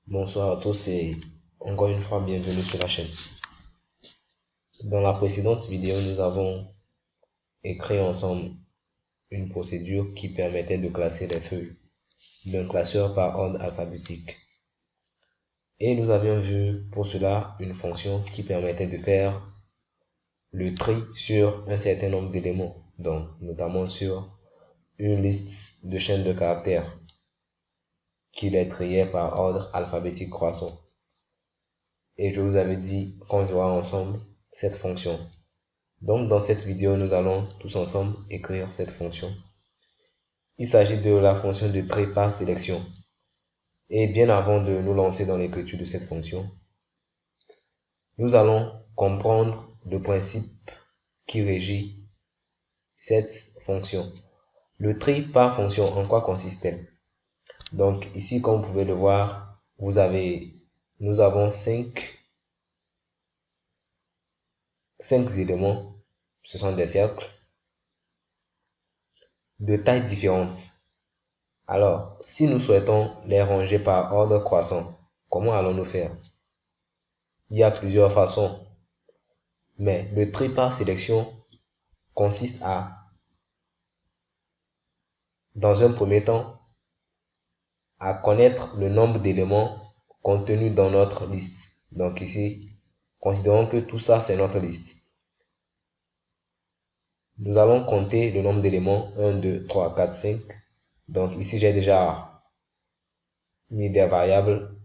Bonsoir à tous et encore une fois bienvenue sur la chaîne. Dans la précédente vidéo, nous avons écrit ensemble une procédure qui permettait de classer les feuilles d'un classeur par ordre alphabétique. Et nous avions vu pour cela une fonction qui permettait de faire le tri sur un certain nombre d'éléments, donc notamment sur une liste de chaînes de caractères qui les triait par ordre alphabétique croissant. Et je vous avais dit qu'on verra ensemble cette fonction. Donc dans cette vidéo, nous allons tous ensemble écrire cette fonction. Il s'agit de la fonction de tri par sélection. Et bien avant de nous lancer dans l'écriture de cette fonction, nous allons comprendre le principe qui régit cette fonction. Le tri par fonction, en quoi consiste-t-elle? Donc ici, comme vous pouvez le voir, nous avons 5 éléments, ce sont des cercles de tailles différentes. Alors, si nous souhaitons les ranger par ordre croissant, comment allons-nous faire? Il y a plusieurs façons, mais le tri par sélection consiste dans un premier temps, à connaître le nombre d'éléments contenus dans notre liste. Donc ici, considérons que tout ça, c'est notre liste. Nous allons compter le nombre d'éléments, 1, 2, 3, 4, 5. Donc ici, j'ai déjà mis des variables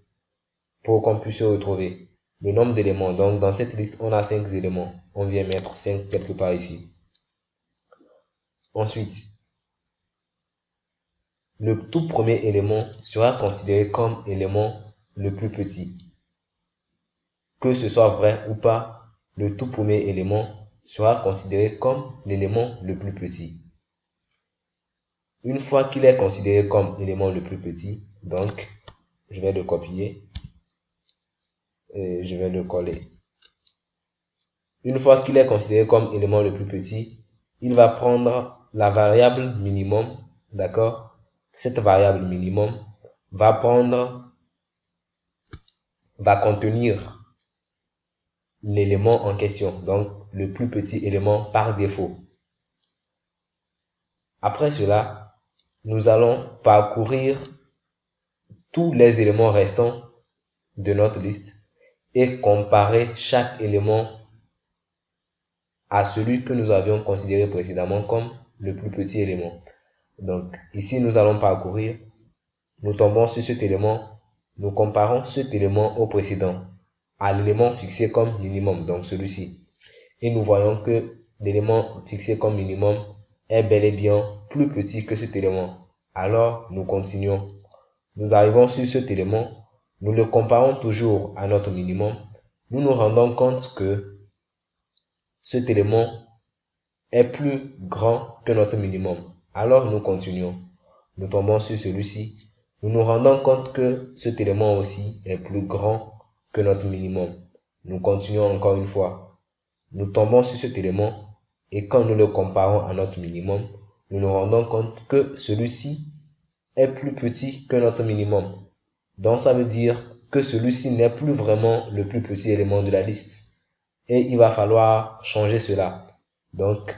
pour qu'on puisse retrouver le nombre d'éléments. Donc dans cette liste, on a 5 éléments. On vient mettre 5 quelque part ici. Ensuite, le tout premier élément sera considéré comme élément le plus petit. Que ce soit vrai ou pas, le tout premier élément sera considéré comme l'élément le plus petit. Une fois qu'il est considéré comme élément le plus petit, donc je vais le copier et je vais le coller. Une fois qu'il est considéré comme élément le plus petit, il va prendre la variable minimum, d'accord? Cette variable minimum va contenir l'élément en question, donc le plus petit élément par défaut. Après cela, nous allons parcourir tous les éléments restants de notre liste et comparer chaque élément à celui que nous avions considéré précédemment comme le plus petit élément. Donc ici, nous allons parcourir, nous tombons sur cet élément, nous comparons cet élément au précédent, à l'élément fixé comme minimum, donc celui-ci. Et nous voyons que l'élément fixé comme minimum est bel et bien plus petit que cet élément. Alors, nous continuons. Nous arrivons sur cet élément, nous le comparons toujours à notre minimum. Nous nous rendons compte que cet élément est plus grand que notre minimum. Alors, nous continuons. Nous tombons sur celui-ci. Nous nous rendons compte que cet élément aussi est plus grand que notre minimum. Nous continuons encore une fois. Nous tombons sur cet élément et quand nous le comparons à notre minimum, nous nous rendons compte que celui-ci est plus petit que notre minimum. Donc ça veut dire que celui-ci n'est plus vraiment le plus petit élément de la liste. Et il va falloir changer cela. Donc,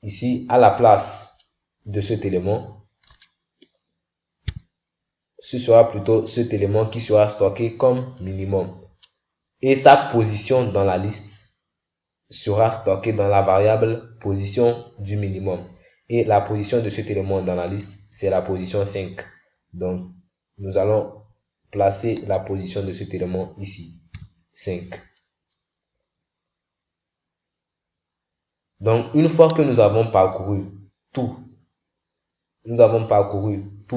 ici, à la place de cet élément, ce sera plutôt cet élément qui sera stocké comme minimum. Et sa position dans la liste sera stockée dans la variable position du minimum. Et la position de cet élément dans la liste, c'est la position 5. Donc, nous allons placer la position de cet élément ici, 5. Donc, une fois que nous avons parcouru tous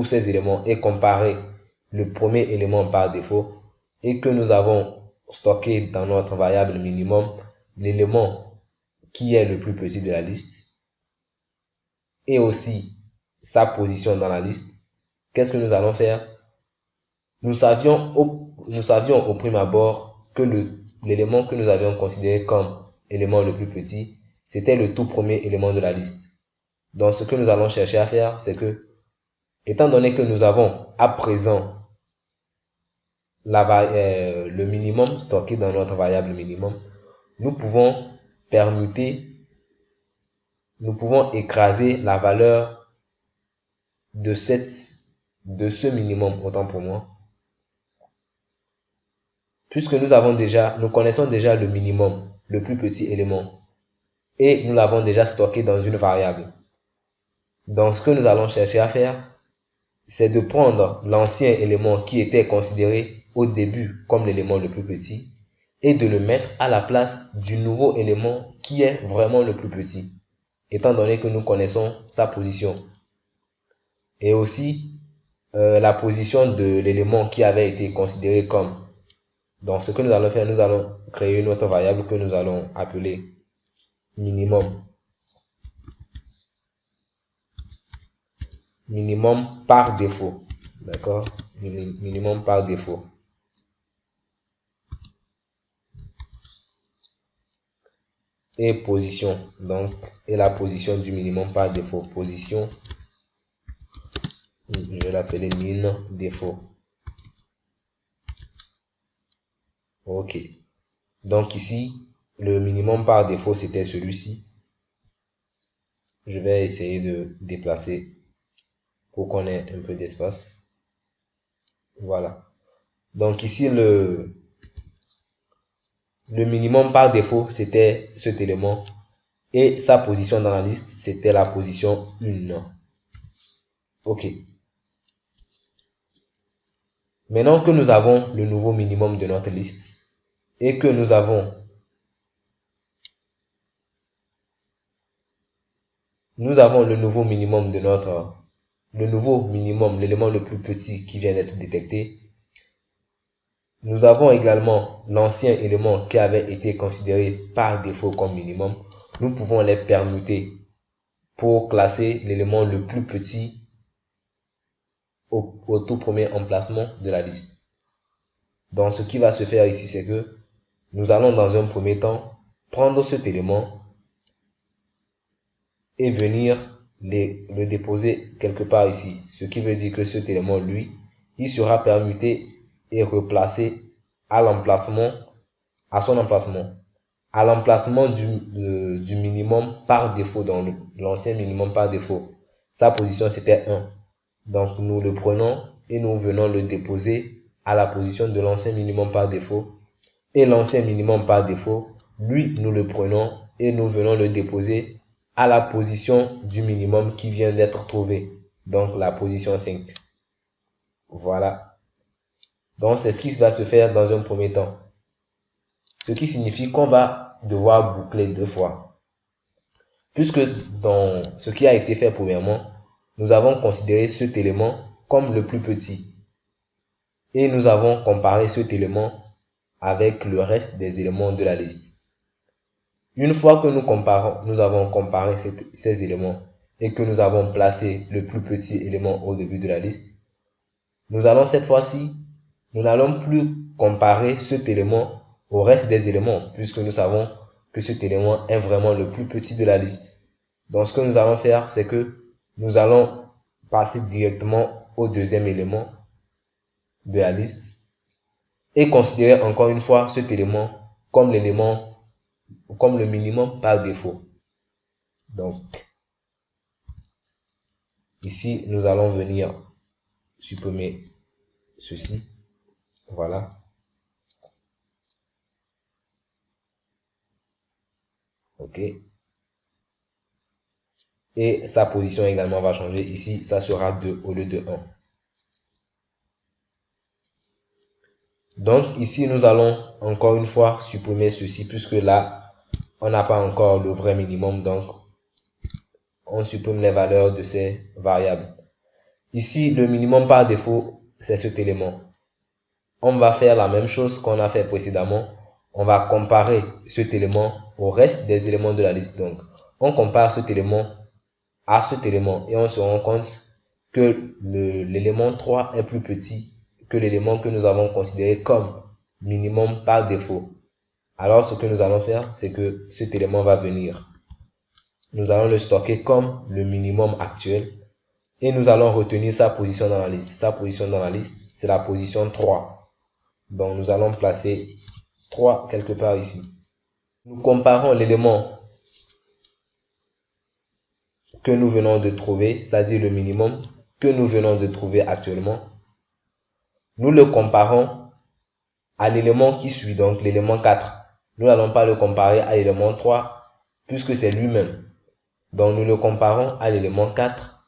ces éléments et comparé le premier élément par défaut et que nous avons stocké dans notre variable minimum l'élément qui est le plus petit de la liste et aussi sa position dans la liste, qu'est-ce que nous allons faire? Nous savions au prime abord que l'élément que nous avions considéré comme élément le plus petit, c'était le tout premier élément de la liste. Donc ce que nous allons chercher à faire, c'est que Étant donné que nous avons à présent le minimum stocké dans notre variable minimum, nous pouvons permuter, nous pouvons écraser la valeur de ce minimum, autant pour moi, puisque nous connaissons déjà le minimum, le plus petit élément, et nous l'avons déjà stocké dans une variable. Donc, ce que nous allons chercher à faire, c'est de prendre l'ancien élément qui était considéré au début comme l'élément le plus petit et de le mettre à la place du nouveau élément qui est vraiment le plus petit, étant donné que nous connaissons sa position. Et aussi, la position de l'élément qui avait été considéré comme. Donc, ce que nous allons faire, nous allons créer une autre variable que nous allons appeler minimum. Minimum par défaut. D'accord? Minimum par défaut. Et position. Donc, et la position du minimum par défaut. Position. Je vais l'appeler min défaut. Ok. Donc ici, le minimum par défaut, c'était celui-ci. Je vais essayer de déplacer pour qu'on ait un peu d'espace. Voilà. Donc ici, le minimum par défaut, c'était cet élément. Et sa position dans la liste, c'était la position 1. Ok. Maintenant que nous avons le nouveau minimum de notre liste et que nous avons le nouveau minimum de l'élément le plus petit qui vient d'être détecté. Nous avons également l'ancien élément qui avait été considéré par défaut comme minimum. Nous pouvons les permuter pour classer l'élément le plus petit au tout premier emplacement de la liste. Donc, ce qui va se faire ici, c'est que nous allons dans un premier temps prendre cet élément et venir le déposer quelque part ici. Ce qui veut dire que cet élément, lui, il sera permuté et replacé à son emplacement. À l'emplacement du minimum par défaut, dans l'ancien minimum par défaut. Sa position, c'était 1. Donc, nous le prenons et nous venons le déposer à la position de l'ancien minimum par défaut. Et l'ancien minimum par défaut, lui, nous le prenons et nous venons le déposer à la position du minimum qui vient d'être trouvé. Donc, la position 5. Voilà. Donc, c'est ce qui va se faire dans un premier temps. Ce qui signifie qu'on va devoir boucler 2 fois. Puisque dans ce qui a été fait premièrement, nous avons considéré cet élément comme le plus petit. Et nous avons comparé cet élément avec le reste des éléments de la liste. Une fois que nous avons comparé ces éléments et que nous avons placé le plus petit élément au début de la liste, nous allons cette fois-ci, nous n'allons plus comparer cet élément au reste des éléments puisque nous savons que cet élément est vraiment le plus petit de la liste. Donc ce que nous allons faire, c'est que nous allons passer directement au deuxième élément de la liste et considérer encore une fois cet élément comme le minimum par défaut. Donc, ici, nous allons venir supprimer ceci. Voilà. OK. Et sa position également va changer. Ici, ça sera 2 au lieu de 1. Donc, ici, nous allons encore une fois supprimer ceci puisque là, on n'a pas encore le vrai minimum. Donc, on supprime les valeurs de ces variables. Ici, le minimum par défaut, c'est cet élément. On va faire la même chose qu'on a fait précédemment. On va comparer cet élément au reste des éléments de la liste. Donc, on compare cet élément à cet élément et on se rend compte que l'élément 3 est plus petit que l'élément que nous avons considéré comme minimum par défaut. Alors, ce que nous allons faire, c'est que cet élément va venir. Nous allons le stocker comme le minimum actuel. Et nous allons retenir sa position dans la liste. Sa position dans la liste, c'est la position 3. Donc nous allons placer 3 quelque part ici. Nous comparons l'élément que nous venons de trouver, c'est-à-dire le minimum que nous venons de trouver actuellement. Nous le comparons à l'élément qui suit, donc l'élément 4. Nous n'allons pas le comparer à l'élément 3, puisque c'est lui-même. Donc nous le comparons à l'élément 4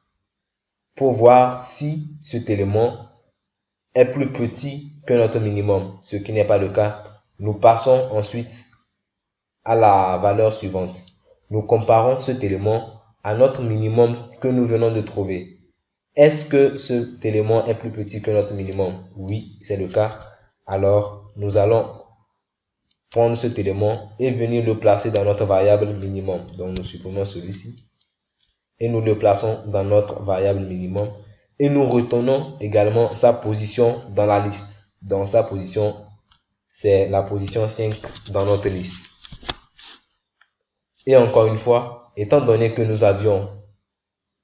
pour voir si cet élément est plus petit que notre minimum, ce qui n'est pas le cas. Nous passons ensuite à la valeur suivante. Nous comparons cet élément à notre minimum que nous venons de trouver. Est-ce que cet élément est plus petit que notre minimum? Oui, c'est le cas. Alors, nous allons prendre cet élément et venir le placer dans notre variable minimum. Donc, nous supprimons celui-ci et nous le plaçons dans notre variable minimum. Et nous retenons également sa position dans la liste. Donc, sa position, c'est la position 5 dans notre liste. Et encore une fois, étant donné que nous avions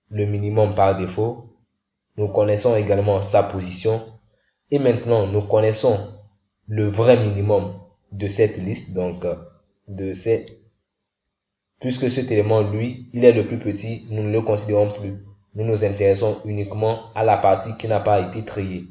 le minimum par défaut, nous connaissons également sa position. Et maintenant, nous connaissons le vrai minimum de cette liste. Donc, puisque cet élément, lui, il est le plus petit, nous ne le considérons plus. Nous nous intéressons uniquement à la partie qui n'a pas été triée.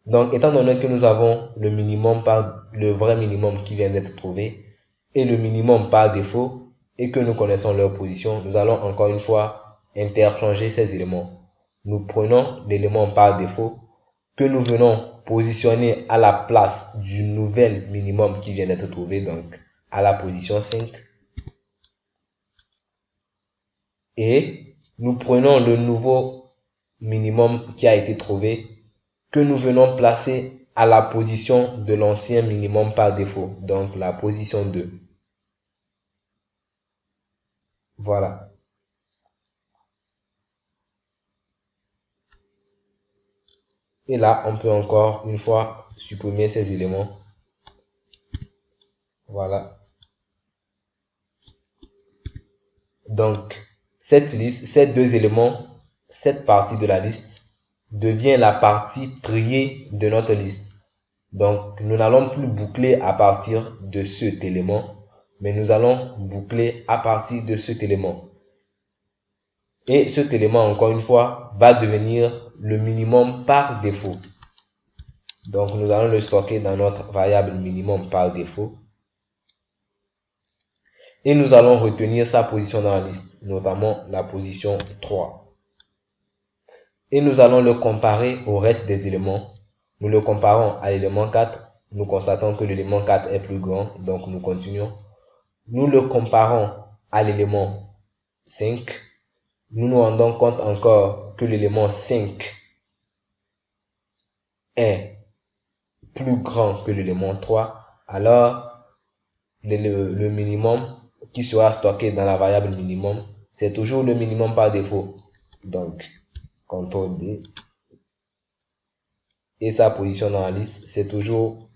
Donc, étant donné que nous avons le vrai minimum qui vient d'être trouvé et le minimum par défaut et que nous connaissons leur position, nous allons encore une fois interchanger ces éléments. Nous prenons l'élément par défaut que nous venons positionner à la place du nouvel minimum qui vient d'être trouvé, donc à la position 5. Et nous prenons le nouveau minimum qui a été trouvé que nous venons placer à la position de l'ancien minimum par défaut, donc la position 2. Voilà. Et là, on peut encore une fois supprimer ces éléments. Voilà. Donc, cette liste, ces deux éléments, cette partie de la liste devient la partie triée de notre liste. Donc, nous n'allons plus boucler à partir de cet élément, mais nous allons boucler à partir de cet élément. Et cet élément, encore une fois, va devenir le minimum par défaut. Donc, nous allons le stocker dans notre variable minimum par défaut. Et nous allons retenir sa position dans la liste, notamment la position 3. Et nous allons le comparer au reste des éléments. Nous le comparons à l'élément 4. Nous constatons que l'élément 4 est plus grand, donc nous continuons. Nous le comparons à l'élément 5. Nous nous rendons compte encore que l'élément 5 est plus grand que l'élément 3. Alors, le minimum qui sera stocké dans la variable minimum, c'est toujours le minimum par défaut. Donc, CTRL D. Et sa position dans la liste, c'est toujours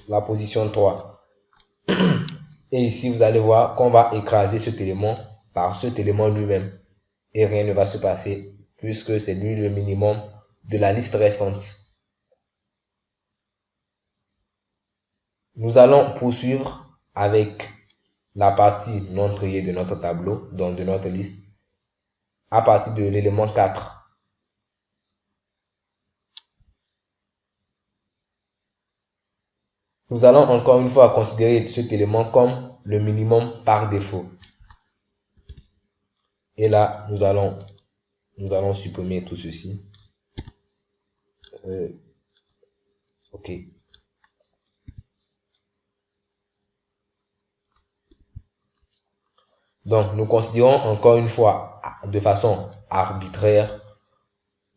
la position 3. Et ici, vous allez voir qu'on va écraser cet élément par cet élément lui-même. Et rien ne va se passer puisque c'est lui le minimum de la liste restante. Nous allons poursuivre avec la partie non triée de notre tableau, donc de notre liste, à partir de l'élément 4. Nous allons encore une fois considérer cet élément comme le minimum par défaut. Et là, nous allons supprimer tout ceci. OK. Donc, nous considérons encore une fois de façon arbitraire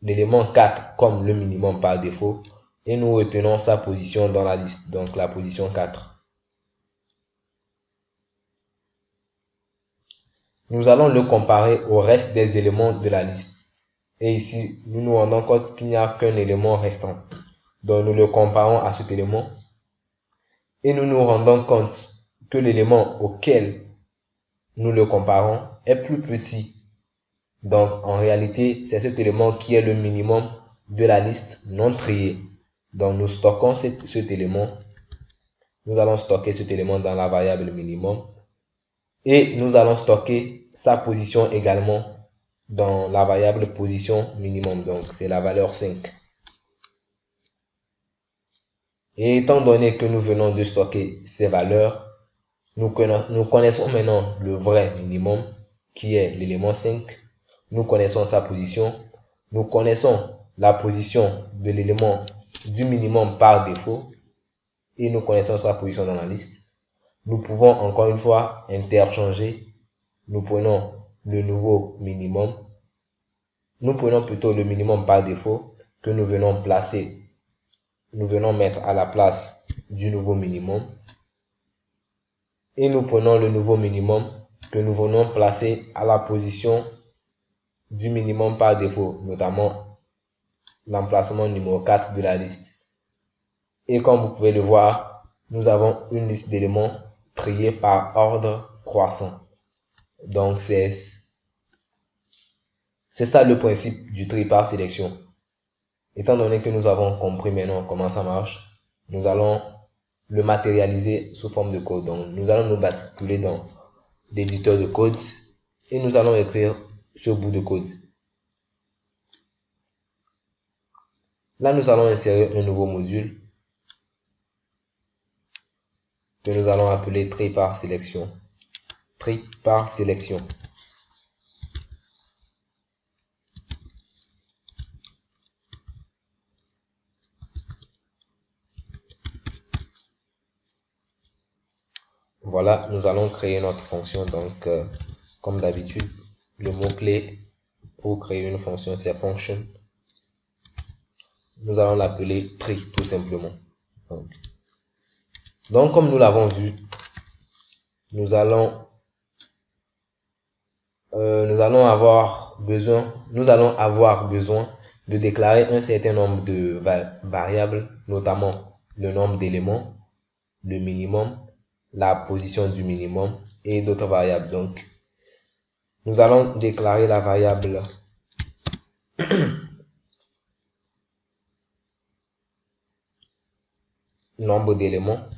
l'élément 4 comme le minimum par défaut et nous retenons sa position dans la liste, donc la position 4. Nous allons le comparer au reste des éléments de la liste. Et ici, nous nous rendons compte qu'il n'y a qu'un élément restant. Donc, nous le comparons à cet élément et nous nous rendons compte que l'élément auquel nous le comparons, est plus petit. Donc, en réalité, c'est cet élément qui est le minimum de la liste non triée. Donc, nous stockons cet élément. Nous allons stocker cet élément dans la variable minimum. Et nous allons stocker sa position également dans la variable position minimum. Donc, c'est la valeur 5. Et étant donné que nous venons de stocker ces valeurs, nous connaissons maintenant le vrai minimum qui est l'élément 5. Nous connaissons sa position. Nous connaissons la position de l'élément du minimum par défaut. Et nous connaissons sa position dans la liste. Nous pouvons encore une fois interchanger. Nous prenons le nouveau minimum. Nous prenons plutôt le minimum par défaut que nous venons placer. Nous venons mettre à la place du nouveau minimum. Et nous prenons le nouveau minimum que nous venons placer à la position du minimum par défaut, notamment l'emplacement numéro 4 de la liste. Et comme vous pouvez le voir, nous avons une liste d'éléments triés par ordre croissant. Donc c'est ça le principe du tri par sélection. Étant donné que nous avons compris maintenant comment ça marche, nous allons le matérialiser sous forme de code. Donc nous allons nous basculer dans l'éditeur de code et nous allons écrire ce bout de code. Là, nous allons insérer un nouveau module que nous allons appeler tri par sélection. Tri par sélection. Voilà, nous allons créer notre fonction. Donc, comme d'habitude, le mot-clé pour créer une fonction, c'est function. Nous allons l'appeler tri, tout simplement. Donc, comme nous l'avons vu, nous allons avoir besoin de déclarer un certain nombre de variables, notamment le nombre d'éléments, le minimum, la position du minimum et d'autres variables. Donc, nous allons déclarer la variable nombre d'éléments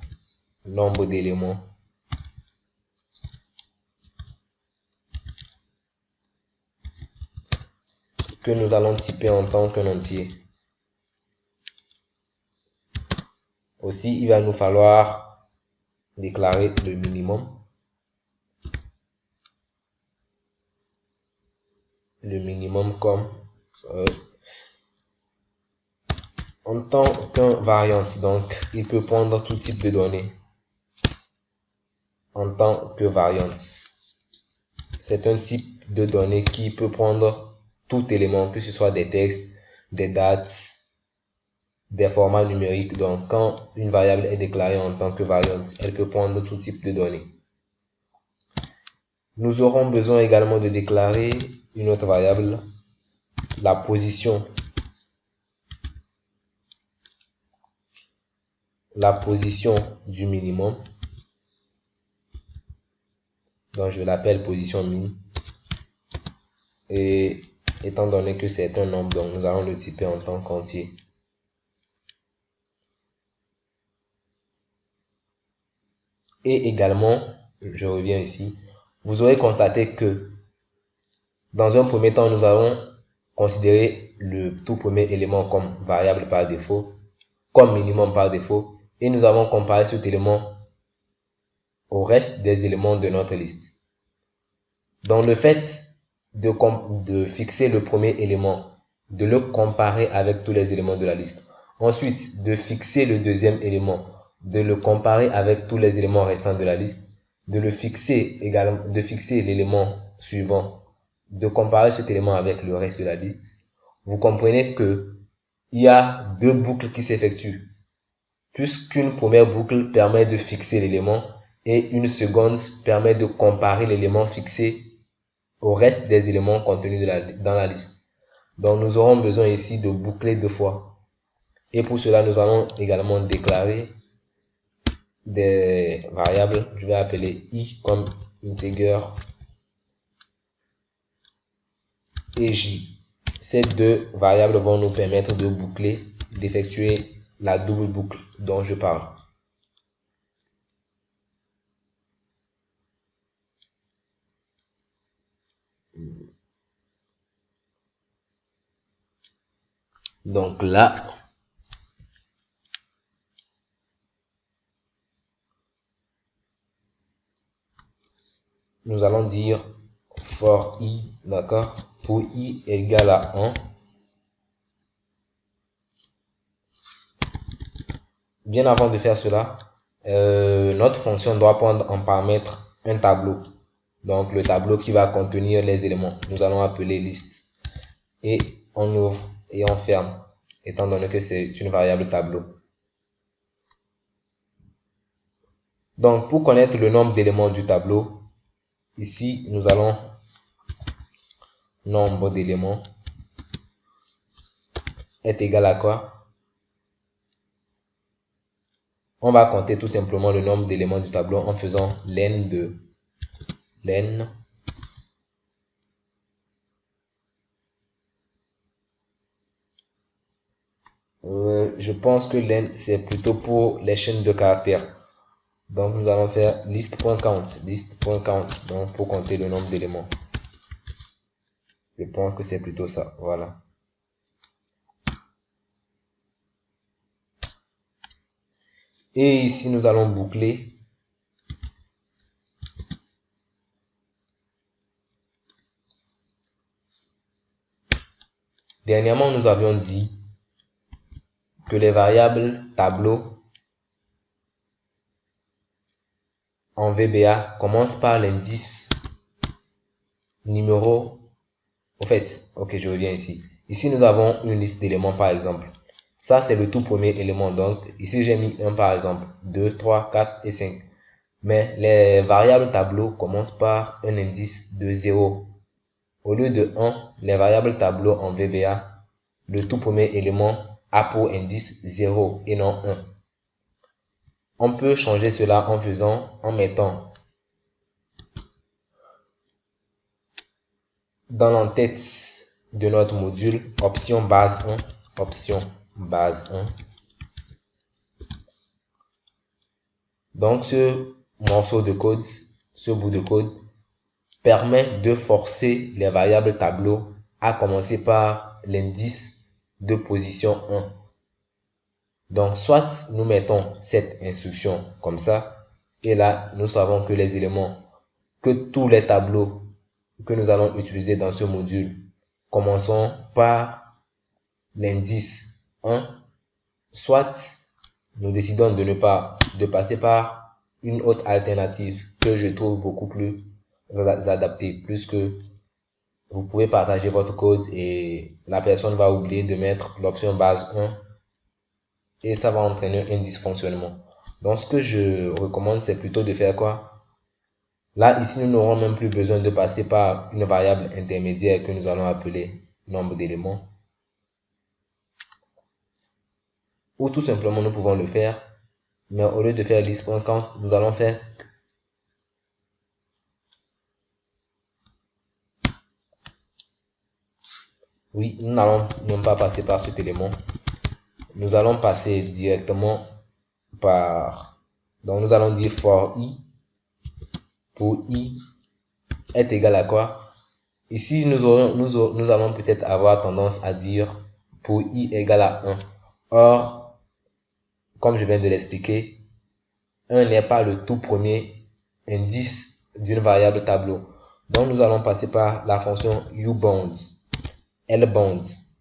que nous allons typer en tant qu'un entier. Aussi, il va nous falloir déclarer le minimum. Le minimum comme en tant qu'un variant. Donc, il peut prendre tout type de données en tant que variant. C'est un type de données qui peut prendre tout élément, que ce soit des textes, des dates, des formats numériques. Donc, quand une variable est déclarée en tant que variant, elle peut prendre tout type de données. Nous aurons besoin également de déclarer une autre variable, la position. La position du minimum. Donc, je l'appelle position min. Et étant donné que c'est un nombre, donc nous allons le typer en tant qu'entier. Et également, je reviens ici, vous aurez constaté que dans un premier temps, nous allons considérer le tout premier élément comme variable par défaut, comme minimum par défaut, et nous avons comparé cet élément au reste des éléments de notre liste. Donc le fait de fixer le premier élément, de le comparer avec tous les éléments de la liste, ensuite de fixer le deuxième élément, de le comparer avec tous les éléments restants de la liste, de fixer l'élément suivant, de comparer cet élément avec le reste de la liste, vous comprenez que il y a deux boucles qui s'effectuent, puisqu'une première boucle permet de fixer l'élément et une seconde permet de comparer l'élément fixé au reste des éléments contenus dans la liste. Donc nous aurons besoin ici de boucler deux fois. Et pour cela, nous allons également déclarer des variables. Je vais appeler i comme integer et j. Ces deux variables vont nous permettre de boucler, d'effectuer la double boucle dont je parle. Donc là, nous allons dire for i, d'accord, pour i égale à 1. Bien avant de faire cela, notre fonction doit prendre en paramètre un tableau. Donc le tableau qui va contenir les éléments. Nous allons appeler list. Et on ouvre et on ferme, étant donné que c'est une variable tableau. Donc pour connaître le nombre d'éléments du tableau, ici nous allons nombre d'éléments est égal à quoi? On va compter tout simplement le nombre d'éléments du tableau en faisant len de len je pense que len c'est plutôt pour les chaînes de caractères. Donc nous allons faire list.count, donc pour compter le nombre d'éléments. Je pense que c'est plutôt ça, voilà. Et ici nous allons boucler. Dernièrement nous avions dit que les variables tableau en VBA commencent par l'indice numéro. Au fait, ok, je reviens ici. Ici, nous avons une liste d'éléments par exemple. Ça, c'est le tout premier élément. Donc, ici, j'ai mis 1 par exemple, 2, 3, 4 et 5. Mais les variables tableau commencent par un indice de 0. Au lieu de 1, les variables tableau en VBA, le tout premier élément a pour indice 0 et non 1. On peut changer cela en mettant dans l'entête de notre module option base 1. Donc ce morceau de code, ce bout de code permet de forcer les variables tableau à commencer par l'indice de position 1. Donc soit nous mettons cette instruction comme ça, et là nous savons que les éléments, que tous les tableaux que nous allons utiliser dans ce module commençons par l'indice 1, soit nous décidons de passer par une autre alternative que je trouve beaucoup plus adaptée, puisque vous pouvez partager votre code et la personne va oublier de mettre l'option base 1 et ça va entraîner un dysfonctionnement. Donc ce que je recommande, c'est plutôt de faire quoi? Là, ici, nous n'aurons même plus besoin de passer par une variable intermédiaire que nous allons appeler nombre d'éléments. Ou tout simplement, nous pouvons le faire, mais au lieu de faire list.count, nous allons faire oui, nous n'allons même pas passer par cet élément. Nous allons passer directement par, donc nous allons dire for i, pour i est égal à quoi? Ici, nous allons peut-être avoir tendance à dire pour i égale à 1. Or, comme je viens de l'expliquer, 1 n'est pas le tout premier indice d'une variable tableau. Donc, nous allons passer par la fonction uBounds, lbounds.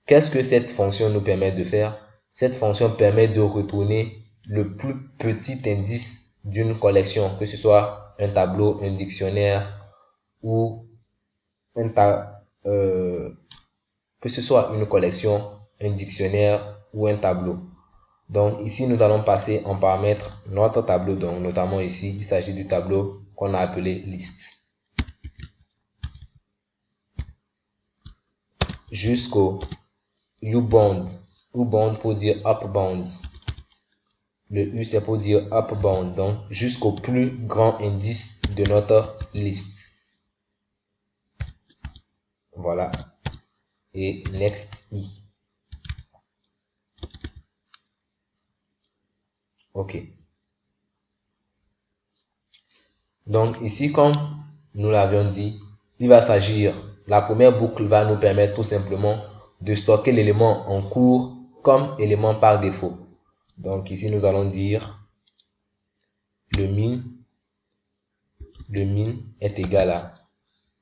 Qu'est-ce que cette fonction nous permet de faire? Cette fonction permet de retourner le plus petit indice d'une collection, que ce soit un tableau, un dictionnaire ou que ce soit une collection, un dictionnaire ou un tableau. Donc ici, nous allons passer en paramètre notre tableau. Donc notamment ici, il s'agit du tableau qu'on a appelé list. Jusqu'au uBound pour dire upbounds. Le U, c'est pour dire up bound, donc jusqu'au plus grand indice de notre liste. Voilà. Et next I. OK. Donc ici, comme nous l'avions dit, il va s'agir, la première boucle va nous permettre tout simplement de stocker l'élément en cours comme élément par défaut. Donc ici, nous allons dire le min est égal à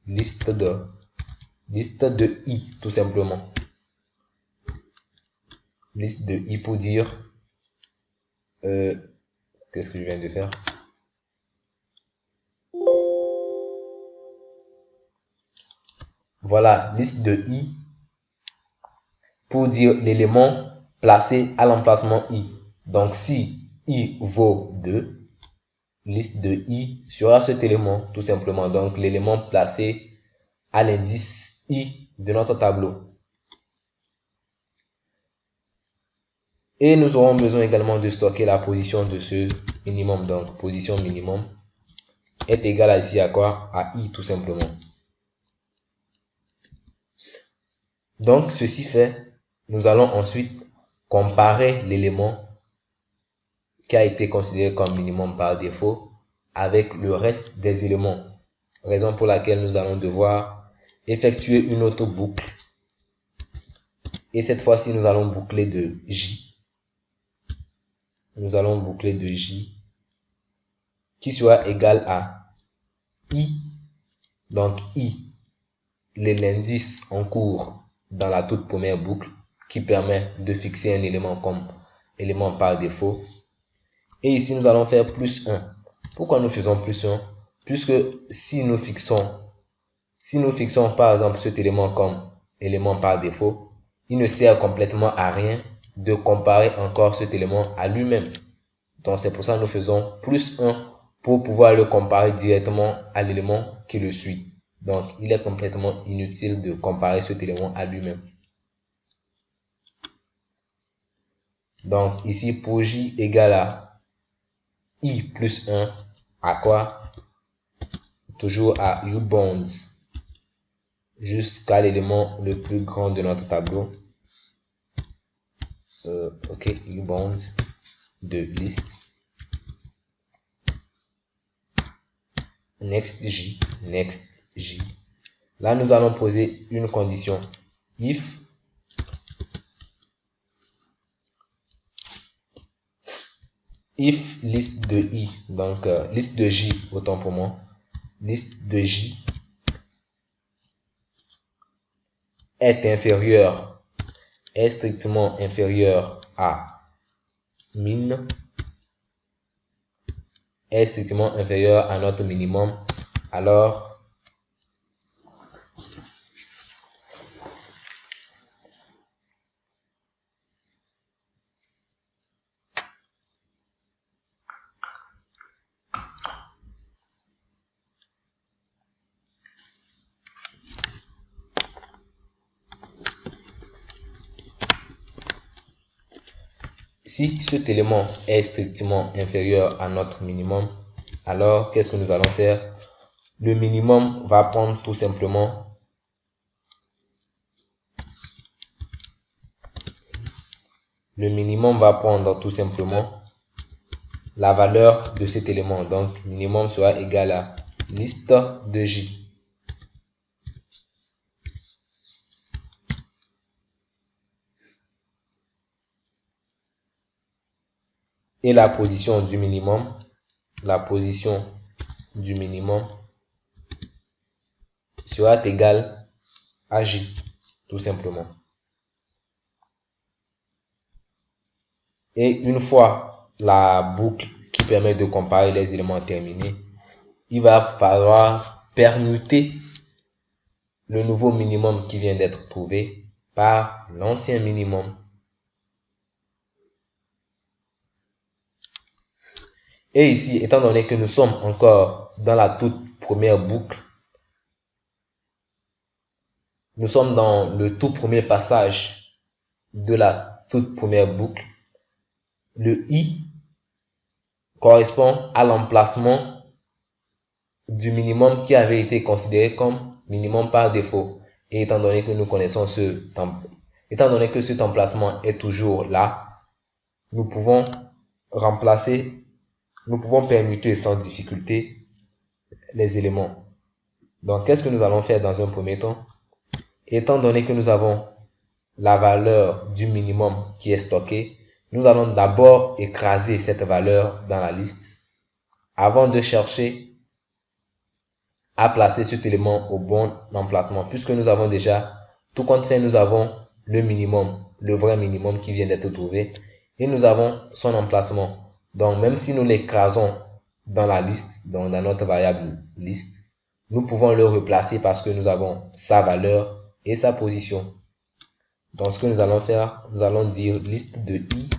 liste de I, tout simplement. Liste de I pour dire, qu'est-ce que je viens de faire? Voilà, liste de I pour dire l'élément placé à l'emplacement I. Donc si I vaut 2, liste de I sera cet élément, tout simplement. Donc l'élément placé à l'indice I de notre tableau. Et nous aurons besoin également de stocker la position de ce minimum. Donc position minimum est égale à ici à quoi? À I, tout simplement. Donc ceci fait, nous allons ensuite comparer l'élément qui a été considéré comme minimum par défaut avec le reste des éléments. Raison pour laquelle nous allons devoir effectuer une autre boucle. Et cette fois-ci, nous allons boucler de J. Nous allons boucler de J qui sera égal à I. Donc I, l'indice en cours dans la toute première boucle qui permet de fixer un élément comme élément par défaut. Et ici, nous allons faire plus 1. Pourquoi nous faisons plus 1? Puisque si nous fixons par exemple cet élément comme élément par défaut, il ne sert complètement à rien de comparer encore cet élément à lui-même. Donc c'est pour ça que nous faisons plus 1 pour pouvoir le comparer directement à l'élément qui le suit. Donc il est complètement inutile de comparer cet élément à lui-même. Donc ici pour J égale à I plus 1 à quoi? Toujours à uBounds jusqu'à l'élément le plus grand de notre tableau. OK, uBounds de liste. Next J. Là, nous allons poser une condition. If liste de I, donc liste de J, autant pour moi, liste de J est strictement inférieur à min, est strictement inférieur à notre minimum, alors si cet élément est strictement inférieur à notre minimum, alors qu'est-ce que nous allons faire? Le minimum va prendre tout simplement la valeur de cet élément. Donc minimum sera égal à liste de J. Et la position du minimum sera égale à J, tout simplement. Et une fois la boucle qui permet de comparer les éléments terminée, il va falloir permuter le nouveau minimum qui vient d'être trouvé par l'ancien minimum. Et ici, étant donné que nous sommes encore dans la toute première boucle, nous sommes dans le tout premier passage de la toute première boucle, le I correspond à l'emplacement du minimum qui avait été considéré comme minimum par défaut. Et étant donné que nous connaissons étant donné que cet emplacement est toujours là, nous pouvons permuter sans difficulté les éléments. Donc, qu'est-ce que nous allons faire dans un premier temps? Étant donné que nous avons la valeur du minimum qui est stockée, nous allons d'abord écraser cette valeur dans la liste avant de chercher à placer cet élément au bon emplacement, puisque nous avons déjà, tout compte fait, nous avons le minimum, le vrai minimum qui vient d'être trouvé, et nous avons son emplacement. Donc, même si nous l'écrasons dans la liste, donc dans notre variable liste, nous pouvons le replacer parce que nous avons sa valeur et sa position. Donc, ce que nous allons faire, nous allons dire liste de i,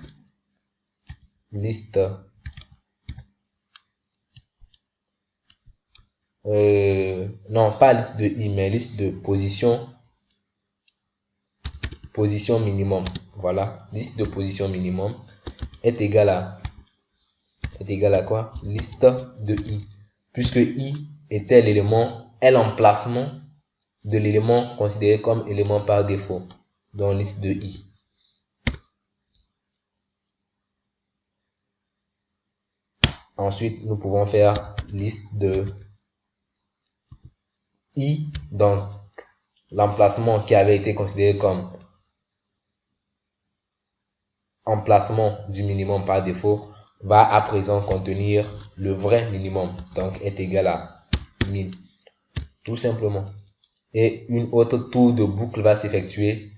liste non, pas liste de i, mais liste de position minimum. Voilà, liste de position minimum est égale à quoi? Liste de i, puisque i était l'emplacement de l'élément considéré comme élément par défaut. Donc liste de i. Ensuite, nous pouvons faire liste de i, donc l'emplacement qui avait été considéré comme emplacement du minimum par défaut va à présent contenir le vrai minimum, donc est égal à min, tout simplement. Et une autre tour de boucle va s'effectuer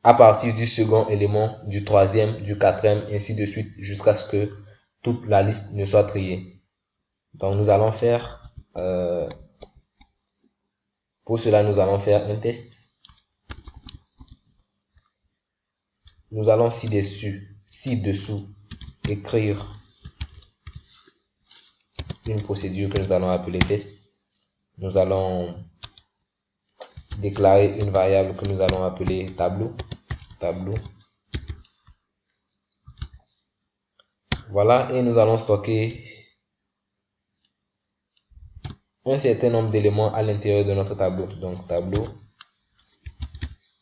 à partir du second élément, du troisième, du quatrième, ainsi de suite, jusqu'à ce que toute la liste ne soit triée. Donc nous allons faire, pour cela nous allons faire un test. Nous allons ci-dessous écrire une procédure que nous allons appeler test. Nous allons déclarer une variable que nous allons appeler tableau. Voilà, et nous allons stocker un certain nombre d'éléments à l'intérieur de notre tableau. Donc tableau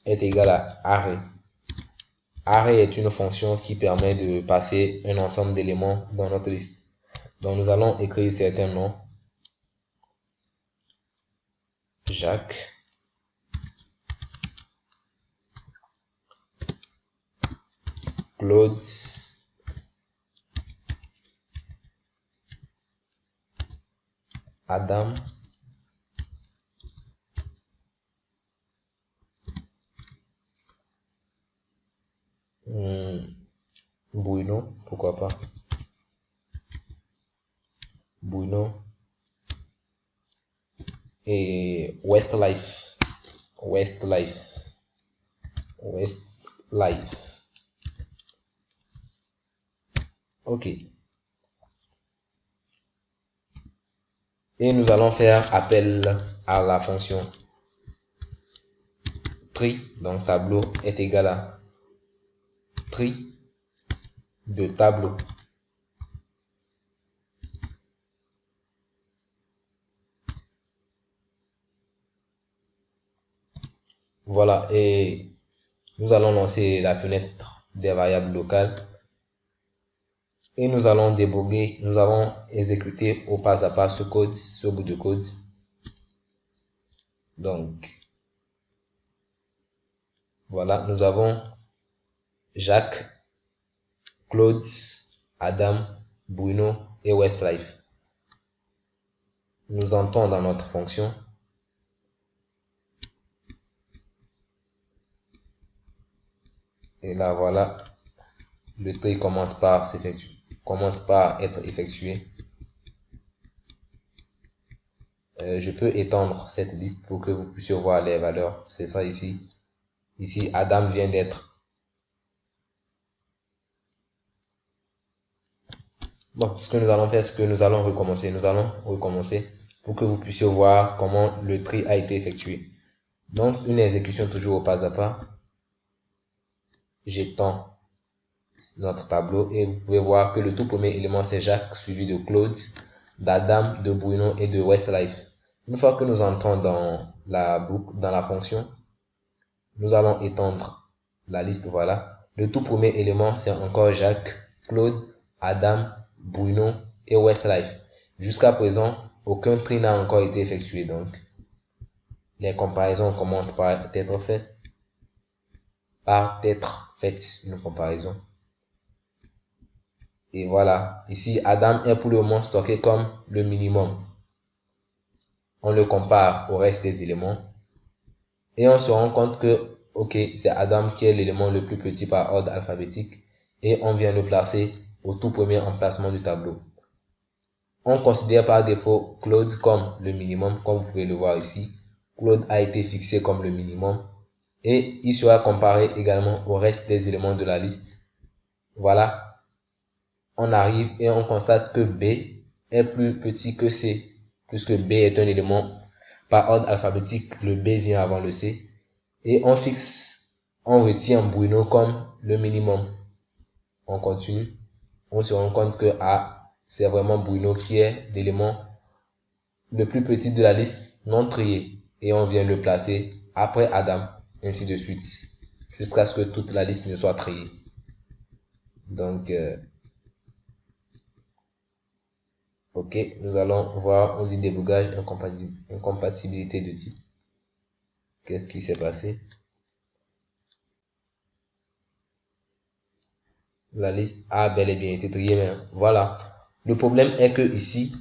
est égal à array. Array est une fonction qui permet de passer un ensemble d'éléments dans notre liste. Donc nous allons écrire certains noms. Jacques, Claude, Adam, Bruno, pourquoi pas, Bruno, et Westlife. Ok. Et nous allons faire appel à la fonction tri. Donc tableau est égal à tri de tableau. Voilà, et nous allons lancer la fenêtre des variables locales et nous allons débugger, nous allons exécuter au pas à pas ce bout de code. Donc voilà, nous avons Jacques, Claude, Adam, Bruno et Westlife. Nous entrons dans notre fonction. Et là, voilà, le tri commence par être effectué. Je peux étendre cette liste pour que vous puissiez voir les valeurs. C'est ça ici. Ici, Adam vient d'être. Bon, ce que nous allons faire, c'est que nous allons recommencer. Nous allons recommencer pour que vous puissiez voir comment le tri a été effectué. Donc, une exécution toujours au pas à pas. J'étends notre tableau et vous pouvez voir que le tout premier élément c'est Jacques suivi de Claude, d'Adam, de Bruno et de Westlife. Une fois que nous entrons dans la boucle, dans la fonction, nous allons étendre la liste, voilà. Le tout premier élément c'est encore Jacques, Claude, Adam, Bruno et Westlife. Jusqu'à présent, aucun tri n'a encore été effectué, donc les comparaisons commencent par être faites, une comparaison. Et voilà, ici Adam est pour le moment stocké comme le minimum. On le compare au reste des éléments et on se rend compte que ok, c'est Adam qui est l'élément le plus petit par ordre alphabétique et on vient le placer au tout premier emplacement du tableau. On considère par défaut Claude comme le minimum, comme vous pouvez le voir ici. Claude a été fixé comme le minimum et il sera comparé également au reste des éléments de la liste. Voilà, on arrive et on constate que B est plus petit que C, puisque B est un élément par ordre alphabétique, le B vient avant le C, et on retient Bruno comme le minimum. On continue, on se rend compte que A, c'est vraiment Bruno qui est l'élément le plus petit de la liste non triée, et on vient le placer après Adam, ainsi de suite, jusqu'à ce que toute la liste ne soit triée. Donc, ok, nous allons voir, on dit débogage, incompatibilité de type. Qu'est-ce qui s'est passé? La liste a bel et bien été triée, mais voilà. Le problème est que ici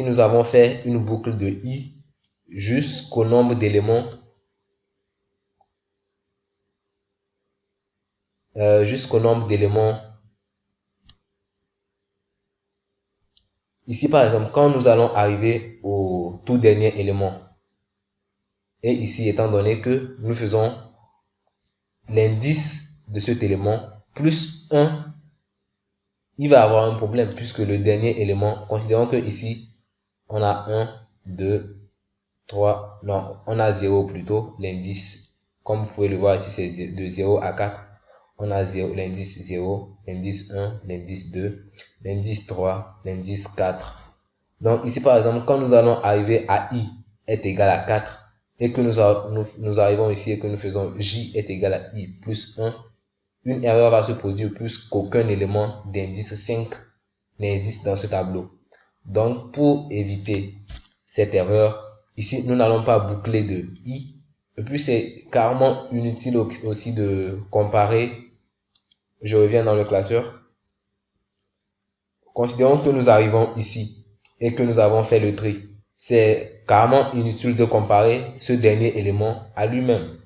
nous avons fait une boucle de i jusqu'au nombre d'éléments, Ici, par exemple, quand nous allons arriver au tout dernier élément, et ici, étant donné que nous faisons l'indice de cet élément plus 1, il va avoir un problème puisque le dernier élément, considérons que ici, on a 1, 2, 3, non, on a 0 plutôt, l'indice. Comme vous pouvez le voir ici, c'est de 0 à 4. On a l'indice 0, l'indice 1, l'indice 2, l'indice 3, l'indice 4. Donc ici, par exemple, quand nous allons arriver à i est égal à 4 et que nous arrivons ici et que nous faisons j est égal à i plus 1, une erreur va se produire puisqu'aucun élément d'indice 5 n'existe dans ce tableau. Donc, pour éviter cette erreur, ici, nous n'allons pas boucler de i. Et puis, c'est carrément inutile aussi de comparer. Je reviens dans le classeur. Considérons que nous arrivons ici et que nous avons fait le tri. C'est carrément inutile de comparer ce dernier élément à lui-même,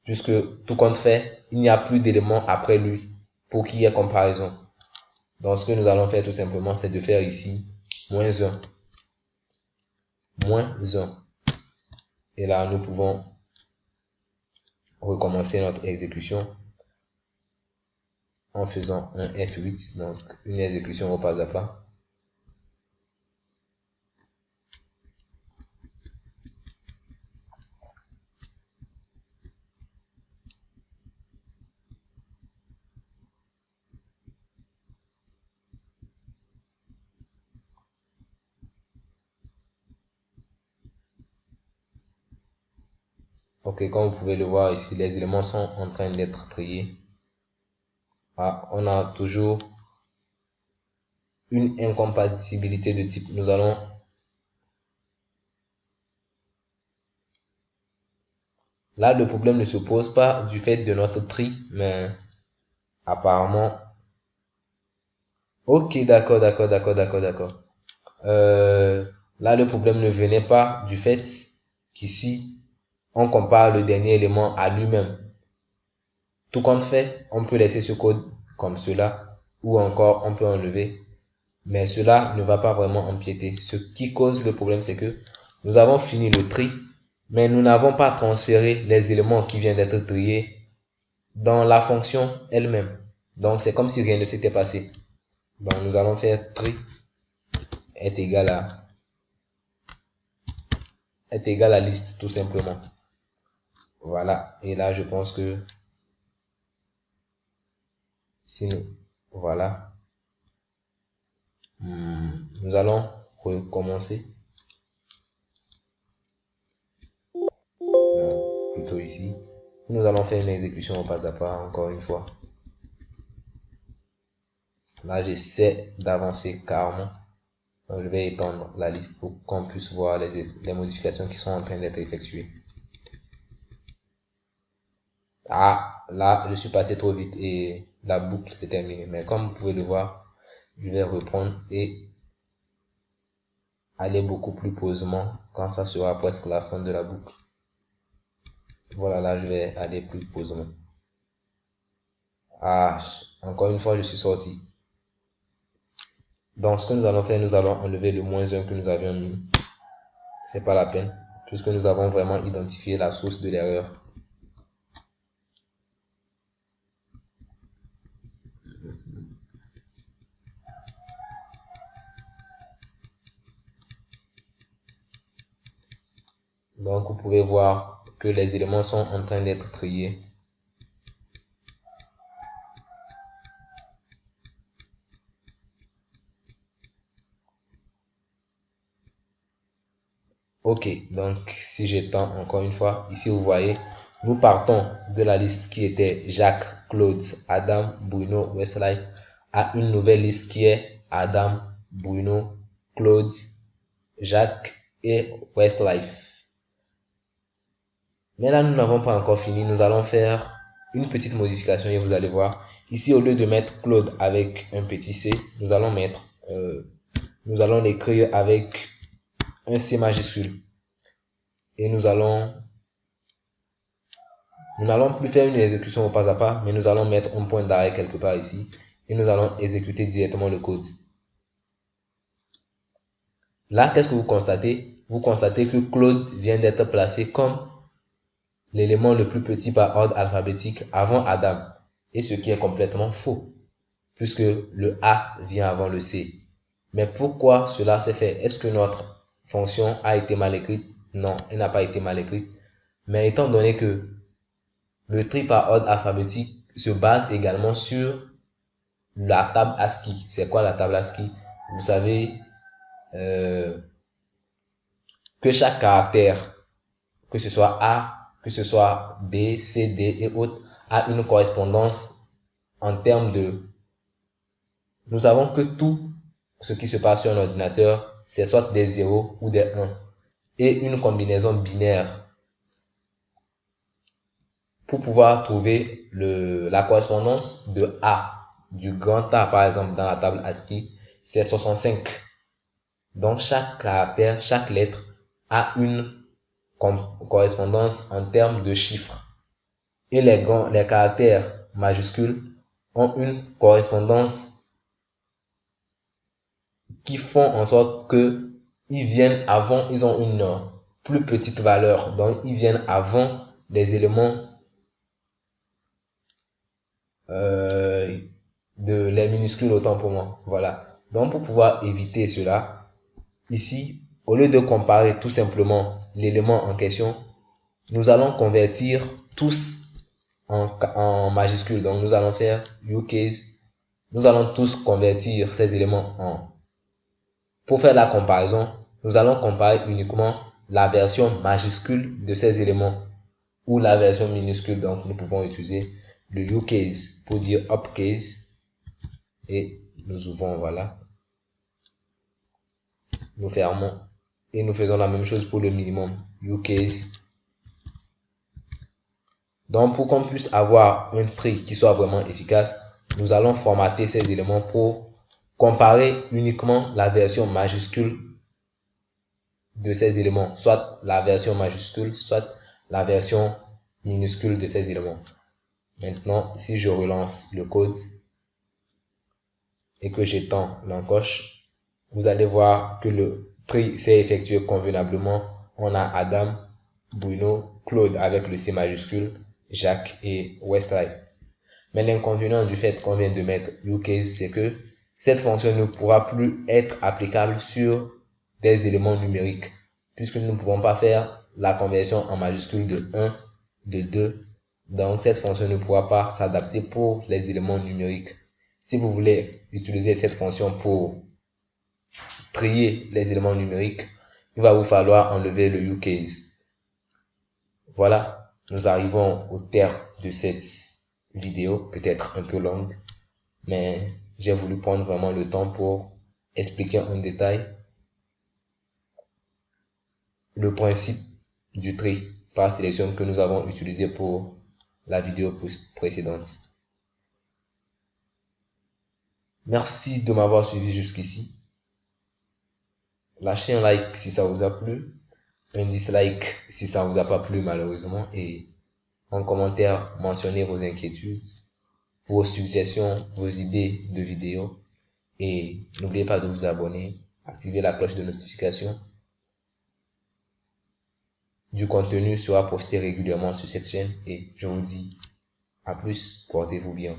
puisque tout compte fait, il n'y a plus d'éléments après lui pour qu'il y ait comparaison. Donc, ce que nous allons faire tout simplement, c'est de faire ici moins 1. Moins 1. Et là, nous pouvons recommencer notre exécution en faisant un F8, donc une exécution au pas à pas. Ok, comme vous pouvez le voir ici, les éléments sont en train d'être triés. Ah, on a toujours une incompatibilité de type. Nous allons là, le problème ne se pose pas du fait de notre tri, mais apparemment. Ok, d'accord. Là, le problème ne venait pas du fait qu'ici, on compare le dernier élément à lui-même. Tout compte fait, on peut laisser ce code comme cela, ou encore on peut enlever, mais cela ne va pas vraiment empiéter. Ce qui cause le problème, c'est que nous avons fini le tri, mais nous n'avons pas transféré les éléments qui viennent d'être triés dans la fonction elle-même. Donc, c'est comme si rien ne s'était passé. Donc, nous allons faire tri est égal à liste, tout simplement. Voilà. Et là, je pense que Si nous, voilà. Nous allons recommencer. Non, plutôt ici. Nous allons faire une exécution au pas à pas, encore une fois. Là, j'essaie d'avancer carrément. Donc, je vais étendre la liste pour qu'on puisse voir les modifications qui sont en train d'être effectuées. Ah, là, je suis passé trop vite et la boucle s'est terminée. Mais comme vous pouvez le voir, je vais reprendre et aller beaucoup plus posément quand ça sera presque la fin de la boucle. Voilà, là, je vais aller plus posément. Ah, encore une fois, je suis sorti. Donc, ce que nous allons faire, nous allons enlever le -1 que nous avions mis. C'est pas la peine, puisque nous avons vraiment identifié la source de l'erreur. Donc, vous pouvez voir que les éléments sont en train d'être triés. Ok, donc si j'étends encore une fois, ici vous voyez, nous partons de la liste qui était Jacques, Claude, Adam, Bruno, Westlife à une nouvelle liste qui est Adam, Bruno, Claude, Jacques et Westlife. Mais là, nous n'avons pas encore fini. Nous allons faire une petite modification et vous allez voir. Ici, au lieu de mettre Claude avec un petit c, nous allons l'écrire avec un C majuscule. Et nous n'allons plus faire une exécution au pas à pas, mais nous allons mettre un point d'arrêt quelque part ici. Et nous allons exécuter directement le code. Là, qu'est-ce que vous constatez? Vous constatez que Claude vient d'être placé comme l'élément le plus petit par ordre alphabétique avant Adam. Et ce qui est complètement faux, puisque le A vient avant le C. Mais pourquoi cela s'est fait? Est-ce que notre fonction a été mal écrite? Non, elle n'a pas été mal écrite. Mais étant donné que le tri par ordre alphabétique se base également sur la table ASCII. C'est quoi la table ASCII? Vous savez que chaque caractère, que ce soit A, que ce soit B, C, D et autres, a une correspondance en termes de... Nous savons que tout ce qui se passe sur un ordinateur, c'est soit des 0 ou des 1 et une combinaison binaire. Pour pouvoir trouver la correspondance de A, du grand A par exemple dans la table ASCII, c'est 65. Donc chaque caractère, chaque lettre a une correspondance en termes de chiffres. Et les caractères majuscules ont une correspondance qui font en sorte que ils viennent avant, ils ont une plus petite valeur. Donc ils viennent avant des éléments de les minuscules autant pour moi. Voilà. Donc pour pouvoir éviter cela, ici, au lieu de comparer tout simplement l'élément en question, nous allons convertir tous en majuscules. Donc nous allons faire uCase. Nous allons tous convertir ces éléments en... Pour faire la comparaison, nous allons comparer uniquement la version majuscule de ces éléments ou la version minuscule. Donc nous pouvons utiliser le uCase pour dire upcase et nous ouvrons, voilà. Nous fermons et nous faisons la même chose pour le minimum, uCase. Donc pour qu'on puisse avoir un tri qui soit vraiment efficace, nous allons formater ces éléments pour comparer uniquement la version majuscule de ces éléments, soit la version majuscule, soit la version minuscule de ces éléments. Maintenant, si je relance le code et que j'étends l'encoche, vous allez voir que le tri s'est effectué convenablement. On a Adam, Bruno, Claude avec le C majuscule, Jacques et Westlife. Mais l'inconvénient du fait qu'on vient de mettre uCase, c'est que cette fonction ne pourra plus être applicable sur des éléments numériques, puisque nous ne pouvons pas faire la conversion en majuscule de 1, de 2. Donc cette fonction ne pourra pas s'adapter pour les éléments numériques. Si vous voulez utiliser cette fonction pour trier les éléments numériques, il va vous falloir enlever le uCase. Voilà, nous arrivons au terme de cette vidéo, peut-être un peu longue, mais j'ai voulu prendre vraiment le temps pour expliquer en détail le principe du tri par sélection que nous avons utilisé pour la vidéo précédente. Merci de m'avoir suivi jusqu'ici. Lâchez un like si ça vous a plu, un dislike si ça vous a pas plu malheureusement, et en commentaire mentionnez vos inquiétudes, vos suggestions, vos idées de vidéos, et n'oubliez pas de vous abonner, activer la cloche de notification. Du contenu sera posté régulièrement sur cette chaîne et je vous dis à plus, portez-vous bien.